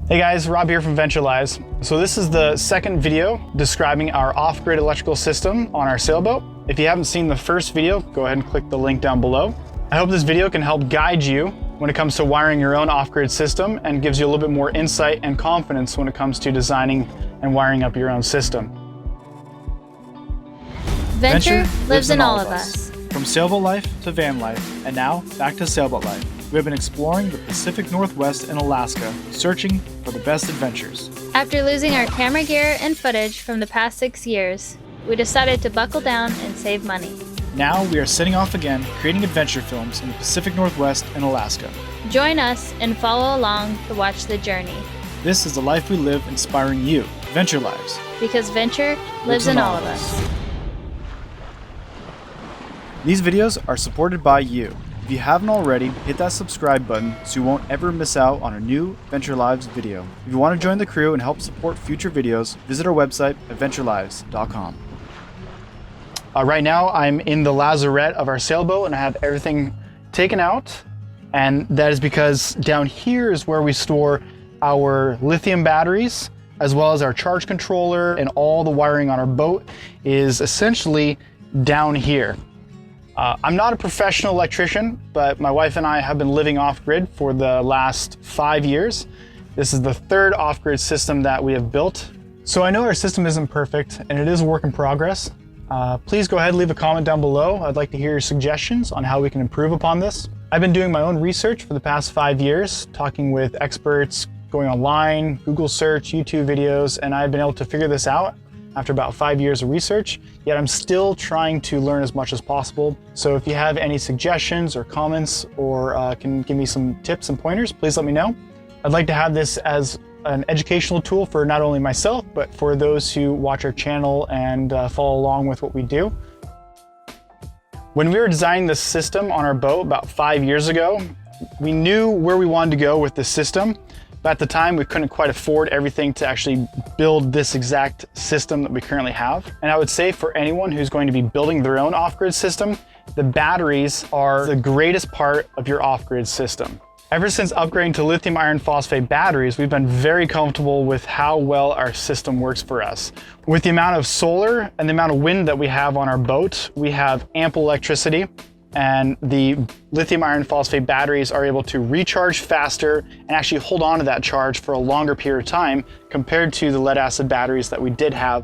Hey guys, Rob here from Venture Lives. So this is the second video describing our off-grid electrical system on our sailboat. If you haven't seen the first video, go ahead and click the link down below. I hope this video can help guide you when it comes to wiring your own off-grid system and gives you a little bit more insight and confidence when it comes to designing and wiring up your own system. Venture lives in all of us. From sailboat life to van life, and now back to sailboat life. We have been exploring the Pacific Northwest and Alaska, searching for the best adventures. After losing our camera gear and footage from the past 6 years, we decided to buckle down and save money. Now we are setting off again, creating adventure films in the Pacific Northwest and Alaska. Join us and follow along to watch the journey. This is the life we live, inspiring you, Venture Lives. Because Venture lives in all of us. These videos are supported by you. If you haven't already, hit that subscribe button so you won't ever miss out on a new Venture Lives video. If you want to join the crew and help support future videos, visit our website at venturelives.com. Right now I'm in the lazarette of our sailboat and I have everything taken out, and that is because down here is where we store our lithium batteries as well as our charge controller, and all the wiring on our boat is essentially down here. I'm not a professional electrician, but my wife and I have been living off-grid for the last 5 years. This is the third off-grid system that we have built. So I know our system isn't perfect and it is a work in progress. Please go ahead and leave a comment down below. I'd like to hear your suggestions on how we can improve upon this. I've been doing my own research for the past 5 years, talking with experts, going online, Google search, YouTube videos, and I've been able to figure this out after about 5 years of research, yet I'm still trying to learn as much as possible. So if you have any suggestions or comments, or can give me some tips and pointers, please let me know. I'd like to have this as an educational tool for not only myself, but for those who watch our channel and follow along with what we do. When we were designing this system on our boat about 5 years ago, we knew where we wanted to go with this system. But at the time, we couldn't quite afford everything to actually build this exact system that we currently have. And I would say for anyone who's going to be building their own off-grid system, the batteries are the greatest part of your off-grid system. Ever since upgrading to lithium iron phosphate batteries, we've been very comfortable with how well our system works for us. With the amount of solar and the amount of wind that we have on our boat, we have ample electricity, and the lithium iron phosphate batteries are able to recharge faster and actually hold on to that charge for a longer period of time compared to the lead acid batteries that we did have.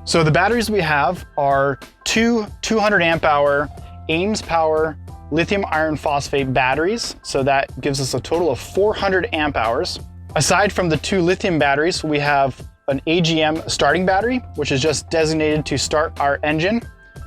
So the batteries we have are two 200 amp hour AIMS Power lithium iron phosphate batteries. So that gives us a total of 400 amp hours. Aside from the two lithium batteries, we have an AGM starting battery, which is just designated to start our engine.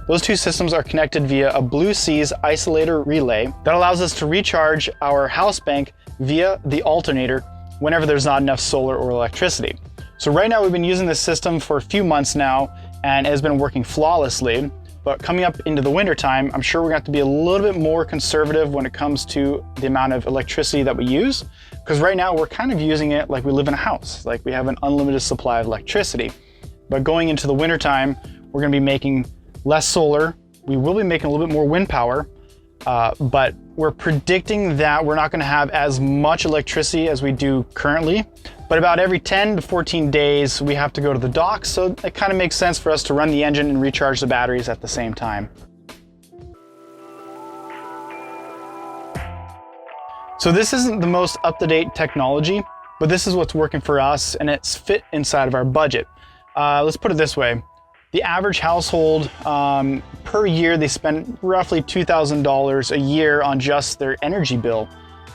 Those two systems are connected via a Blue Seas isolator relay that allows us to recharge our house bank via the alternator whenever there's not enough solar or electricity. So right now we've been using this system for a few months now and it has been working flawlessly. But coming up into the winter time, I'm sure we're going to have to be a little bit more conservative when it comes to the amount of electricity that we use. Because right now we're kind of using it like we live in a house, like we have an unlimited supply of electricity. But going into the winter time, we're going to be making less solar. We will be making a little bit more wind power, but we're predicting that we're not going to have as much electricity as we do currently. But about every 10 to 14 days, we have to go to the dock, so it kind of makes sense for us to run the engine and recharge the batteries at the same time. So this isn't the most up-to-date technology, but this is what's working for us, and it's fit inside of our budget. Let's put it this way. The average household, per year, they spend roughly $2,000 a year on just their energy bill.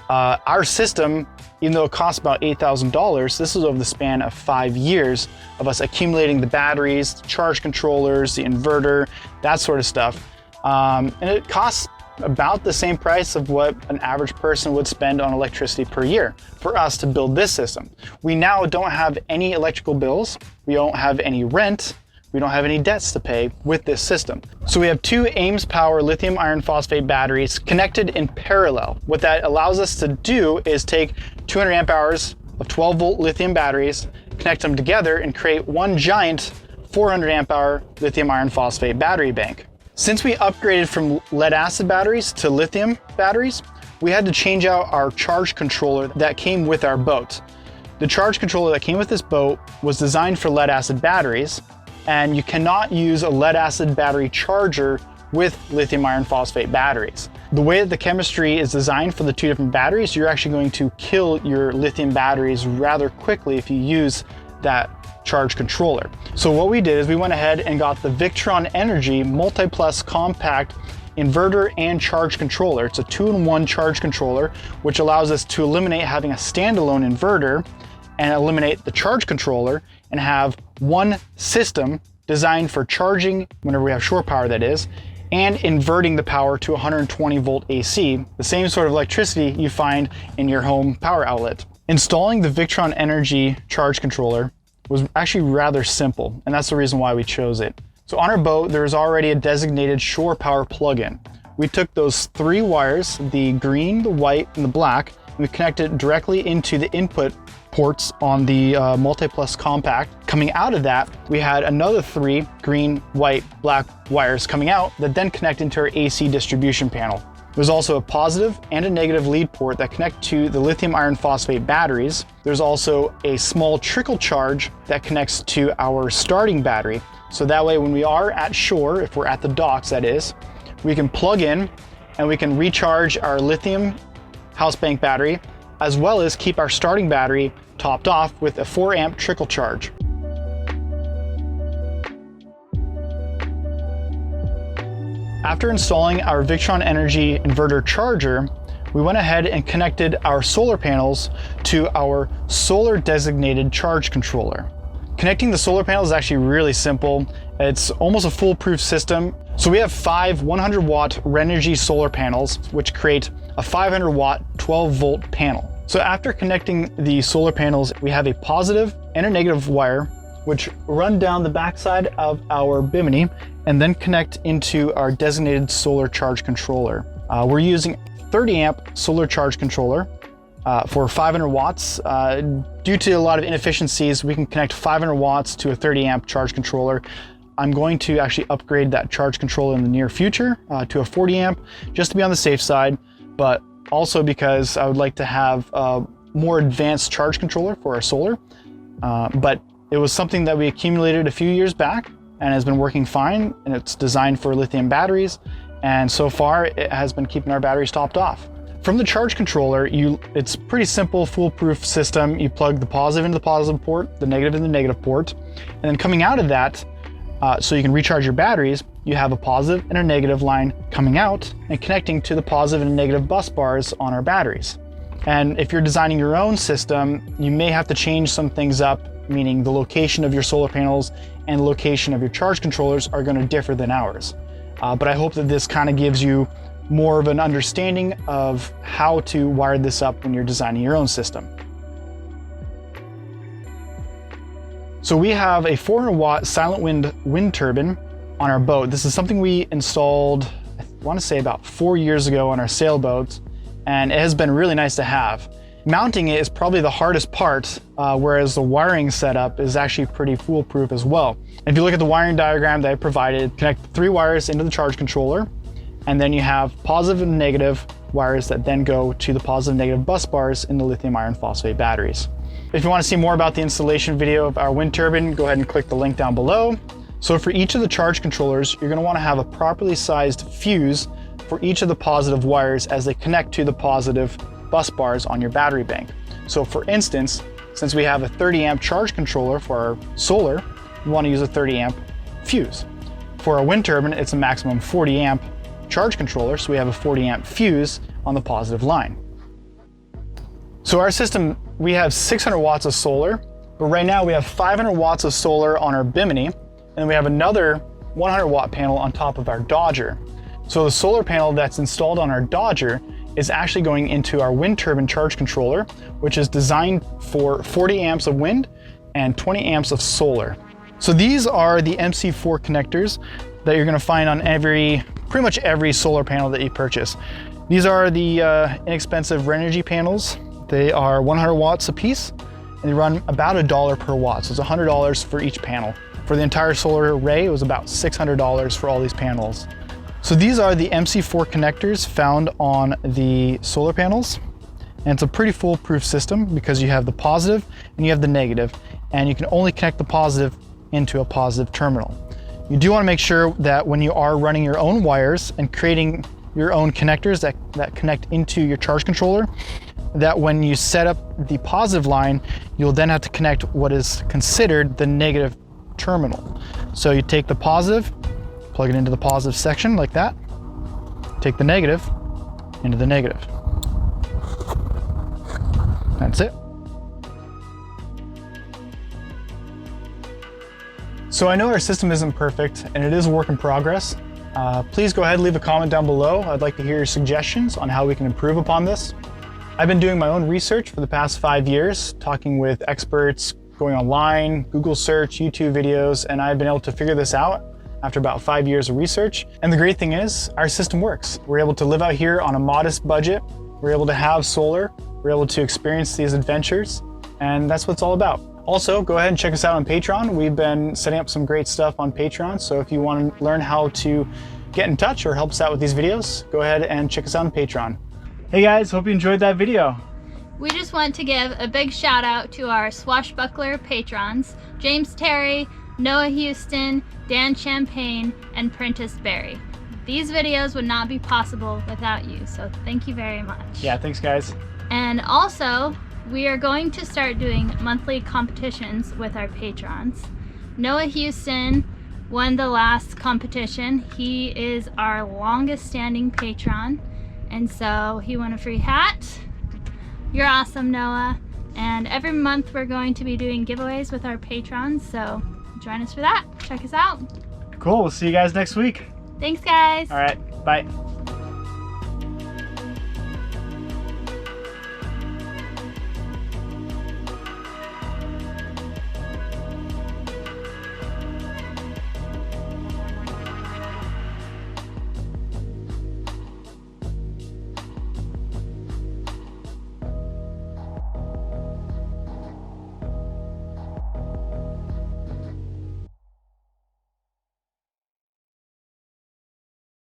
Our system, even though it costs about $8,000, this is over the span of 5 years of us accumulating the batteries, the charge controllers, the inverter, that sort of stuff. And it costs about the same price of what an average person would spend on electricity per year for us to build this system. We now don't have any electrical bills. We don't have any rent. We don't have any debts to pay with this system. So we have two AIMS Power lithium iron phosphate batteries connected in parallel. What that allows us to do is take 200 amp hours of 12 volt lithium batteries, connect them together and create one giant 400 amp hour lithium iron phosphate battery bank. Since we upgraded from lead acid batteries to lithium batteries, we had to change out our charge controller that came with our boat. The charge controller that came with this boat was designed for lead acid batteries, and you cannot use a lead acid battery charger with lithium iron phosphate batteries. The way that the chemistry is designed for the two different batteries, you're actually going to kill your lithium batteries rather quickly if you use that charge controller. So what we did is we went ahead and got the Victron Energy Multiplus Compact inverter and charge controller. It's a 2-in-1 charge controller, which allows us to eliminate having a standalone inverter and eliminate the charge controller and have one system designed for charging whenever we have shore power, that is, and inverting the power to 120 volt AC, the same sort of electricity you find in your home power outlet. Installing the Victron Energy charge controller was actually rather simple, and that's the reason why we chose it. So on our boat, there's already a designated shore power plug-in. We took those 3 wires, the green, the white, and the black, and we connected directly into the input ports on the Multiplus Compact. Coming out of that, we had another 3 green, white, black wires coming out that then connect into our AC distribution panel. There's also a positive and a negative lead port that connect to the lithium iron phosphate batteries. There's also a small trickle charge that connects to our starting battery. So that way when we are at shore, if we're at the docks that is, we can plug in and we can recharge our lithium house bank battery, as well as keep our starting battery topped off with a 4-amp trickle charge. After installing our Victron Energy inverter charger, we went ahead and connected our solar panels to our solar designated charge controller. Connecting the solar panels is actually really simple. It's almost a foolproof system. So we have 5 100 watt Renogy solar panels, which create a 500 watt 12 volt panel. So after connecting the solar panels, we have a positive and a negative wire, which run down the backside of our bimini and then connect into our designated solar charge controller. We're using 30 amp solar charge controller for 500 watts. Due to a lot of inefficiencies, we can connect 500 watts to a 30 amp charge controller. I'm going to actually upgrade that charge controller in the near future to a 40 amp, just to be on the safe side, but also because I would like to have a more advanced charge controller for our solar. But it was something that we accumulated a few years back and has been working fine, and it's designed for lithium batteries. And so far it has been keeping our batteries topped off. From the charge controller, it's pretty simple, foolproof system. You plug the positive into the positive port, the negative in the negative port, and then coming out of that, so you can recharge your batteries, you have a positive and a negative line coming out and connecting to the positive and negative bus bars on our batteries. And if you're designing your own system, you may have to change some things up, meaning the location of your solar panels and the location of your charge controllers are going to differ than ours. But I hope that this kind of gives you more of an understanding of how to wire this up when you're designing your own system. So we have a 400 watt Silentwind wind turbine on our boat. This is something we installed, I want to say about 4 years ago on our sailboat, and it has been really nice to have. Mounting it is probably the hardest part, whereas the wiring setup is actually pretty foolproof as well. If you look at the wiring diagram that I provided, connect 3 wires into the charge controller, and then you have positive and negative wires that then go to the positive and negative bus bars in the lithium iron phosphate batteries. If you want to see more about the installation video of our wind turbine, go ahead and click the link down below. So for each of the charge controllers, you're going to want to have a properly sized fuse for each of the positive wires as they connect to the positive bus bars on your battery bank. So for instance, since we have a 30 amp charge controller for our solar, we want to use a 30 amp fuse. For our wind turbine, it's a maximum 40 amp charge controller, so we have a 40 amp fuse on the positive line. So our system, we have 600 watts of solar, but right now we have 500 watts of solar on our bimini, and we have another 100 watt panel on top of our Dodger. So the solar panel that's installed on our Dodger is actually going into our wind turbine charge controller, which is designed for 40 amps of wind and 20 amps of solar. So these are the MC4 connectors that you're going to find on pretty much every solar panel that you purchase. These are the inexpensive Renogy panels. They are 100 watts a piece, and they run about $1 per watt. So it's $100 for each panel. For the entire solar array, it was about $600 for all these panels. So these are the MC4 connectors found on the solar panels. And it's a pretty foolproof system because you have the positive and you have the negative, and you can only connect the positive into a positive terminal. You do want to make sure that when you are running your own wires and creating your own connectors that connect into your charge controller, that when you set up the positive line, you'll then have to connect what is considered the negative terminal. So you take the positive, plug it into the positive section like that, take the negative into the negative. That's it. So I know our system isn't perfect and it is a work in progress. Please go ahead and leave a comment down below. I'd like to hear your suggestions on how we can improve upon this. I've been doing my own research for the past 5 years, talking with experts, going online, Google search, YouTube videos, and I've been able to figure this out after about 5 years of research. And the great thing is, our system works. We're able to live out here on a modest budget. We're able to have solar. We're able to experience these adventures, and that's what it's all about. Also, go ahead and check us out on Patreon. We've been setting up some great stuff on Patreon, so if you want to learn how to get in touch or help us out with these videos, go ahead and check us out on Patreon. Hey guys, hope you enjoyed that video. We just want to give a big shout out to our swashbuckler patrons, James Terry, Noah Houston, Dan Champagne, and Prentice Berry. These videos would not be possible without you, so thank you very much. Yeah, thanks guys. And also, we are going to start doing monthly competitions with our patrons. Noah Houston won the last competition. He is our longest standing patron, and so he won a free hat. You're awesome, Noah. And every month we're going to be doing giveaways with our patrons, so join us for that. Check us out. Cool, we'll see you guys next week. Thanks, guys. All right, bye.